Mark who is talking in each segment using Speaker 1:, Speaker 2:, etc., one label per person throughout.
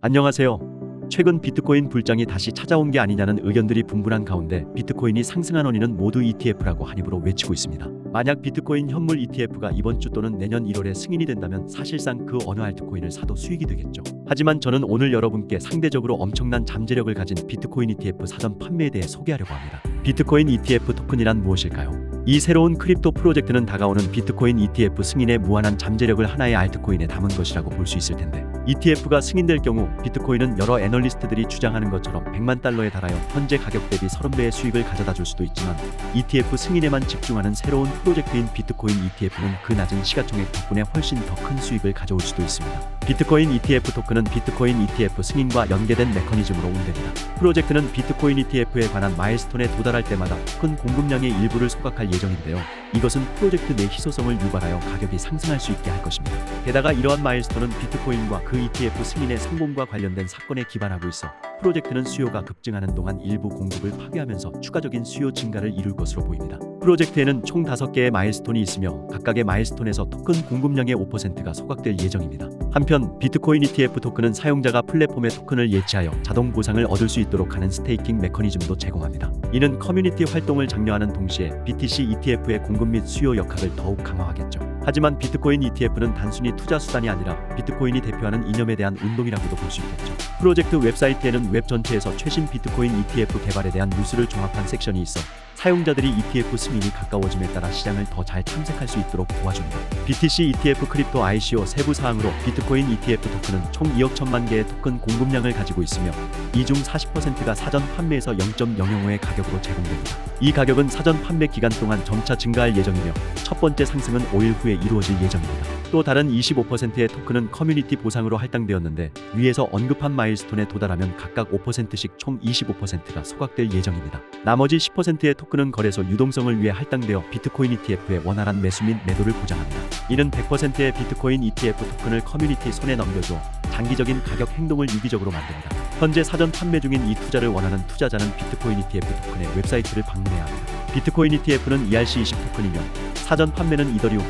Speaker 1: 안녕하세요. 최근 비트코인 불장이 다시 찾아온 게 아니냐는 의견들이 분분한 가운데 비트코인이 상승한 원인은 모두 ETF라고 한입으로 외치고 있습니다. 만약 비트코인 현물 ETF가 이번 주 또는 내년 1월에 승인이 된다면 사실상 그 어느 알트코인을 사도 수익이 되겠죠. 하지만 저는 오늘 여러분께 상대적으로 엄청난 잠재력을 가진 비트코인 ETF 사전 판매에 대해 소개하려고 합니다. 비트코인 ETF 토큰이란 무엇일까요? 이 새로운 크립토 프로젝트는 다가오는 비트코인 ETF 승인의 무한한 잠재력을 하나의 알트코인에 담은 것이라고 볼 수 있을 텐데, ETF가 승인될 경우 비트코인은 여러 애널리스트들이 주장하는 것처럼 100만 달러에 달하여 현재 가격 대비 30배의 수익을 가져다 줄 수도 있지만, ETF 승인에만 집중하는 새로운 프로젝트인 비트코인 ETF는 그 낮은 시가총액 덕분에 훨씬 더 큰 수익을 가져올 수도 있습니다. 비트코인 ETF 토큰은 비트코인 ETF 승인과 연계된 메커니즘으로 운됩니다. 프로젝트는 비트코인 ETF에 관한 마일스톤에 도달할 때마다 토큰 공급량의 일부를 소각할 예정인데요. 이것은 프로젝트 내 희소성을 유발하여 가격이 상승할 수 있게 할 것입니다. 게다가 이러한 마일스톤은 비트코인과 그 ETF 승인의 성공과 관련된 사건에 기반하고 있어 프로젝트는 수요가 급증하는 동안 일부 공급을 파괴하면서 추가적인 수요 증가를 이룰 것으로 보입니다. 프로젝트에는 총 5개의 마일스톤이 있으며 각각의 마일스톤에서 토큰 공급량의 5%가 소각될 예정입니다. 한편 비트코인 ETF 토큰은 사용자가 플랫폼의 토큰을 예치하여 자동 보상을 얻을 수 있도록 하는 스테이킹 메커니즘도 제공합니다. 이는 커뮤니티 활동을 장려하는 동시에 BTC ETF의 공급 및 수요 역학을 더욱 강화하겠죠. 하지만 비트코인 ETF는 단순히 투자 수단이 아니라 비트코인이 대표하는 이념에 대한 운동이라고도 볼 수 있겠죠. 프로젝트 웹사이트에는 웹 전체에서 최신 비트코인 ETF 개발에 대한 뉴스를 종합한 섹션이 있어 사용자들이 ETF 승인이 가까워짐에 따라 시장을 더 잘 탐색할 수 있도록 도와줍니다. BTC ETF 크립토 ICO 세부 사항으로 비트코인 ETF 토큰은 총 2억 1천만 개의 토큰 공급량을 가지고 있으며 이 중 40%가 사전 판매에서 0.005의 가격으로 제공됩니다. 이 가격은 사전 판매 기간 동안 점차 증가할 예정이며 첫 번째 상승은 5일 후에 이루어질 예정입니다. 또 다른 25%의 토큰은 커뮤니티 보상으로 할당되었는데 위에서 언급한 마일스톤에 도달하면 각각 5%씩 총 25%가 소각될 예정입니다. 나머지 10%의 토큰은 거래소 유동성을 위해 할당되어 비트코인 ETF의 원활한 매수 및 매도를 보장합니다. 이는 100%의 비트코인 ETF 토큰을 커뮤니티 손에 넘겨줘 장기적인 가격 행동을 유기적으로 만듭니다. 현재 사전 판매 중인 이 투자를 원하는 투자자는 비트코인 ETF 토큰의 웹사이트를 방문해야 합니다. 비트코인 ETF는 ERC20 토큰이며 사전 판매는 이더리움,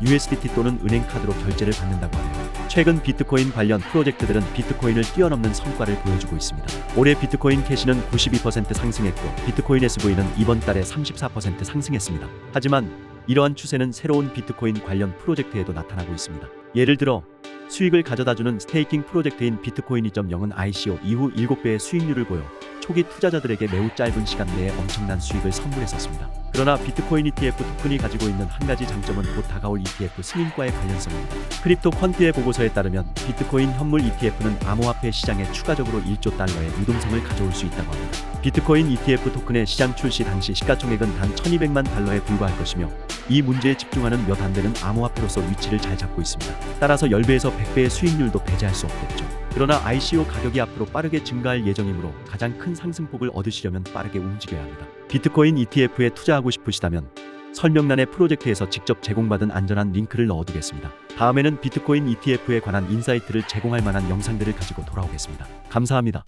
Speaker 1: USDT 또는 은행 카드로 결제를 받는다고 하네요. 최근 비트코인 관련 프로젝트들은 비트코인을 뛰어넘는 성과를 보여주고 있습니다. 올해 비트코인 캐시는 92% 상승했고 비트코인 SV는 이번 달에 34% 상승했습니다. 하지만 이러한 추세는 새로운 비트코인 관련 프로젝트에도 나타나고 있습니다. 예를 들어 수익을 가져다주는 스테이킹 프로젝트인 비트코인 2.0은 ICO 이후 7배의 수익률을 보여 초기 투자자들에게 매우 짧은 시간 내에 엄청난 수익을 선물했었습니다. 그러나 비트코인 ETF 토큰이 가지고 있는 한 가지 장점은 곧 다가올 ETF 승인과의 관련성입니다. 크립토 퀀트의 보고서에 따르면 비트코인 현물 ETF는 암호화폐 시장에 추가적으로 1조 달러의 유동성을 가져올 수 있다고 합니다. 비트코인 ETF 토큰의 시장 출시 당시 시가총액은 단 1200만 달러에 불과할 것이며 이 문제에 집중하는 몇 안 되는 암호화폐로서 위치를 잘 잡고 있습니다. 따라서 10배에서 100배의 수익률도 배제할 수 없겠죠. 그러나 ICO 가격이 앞으로 빠르게 증가할 예정이므로 가장 큰 상승폭을 얻으시려면 빠르게 움직여야 합니다. 비트코인 ETF에 투자하고 싶으시다면 설명란의 프로젝트에서 직접 제공받은 안전한 링크를 넣어두겠습니다. 다음에는 비트코인 ETF에 관한 인사이트를 제공할 만한 영상들을 가지고 돌아오겠습니다. 감사합니다.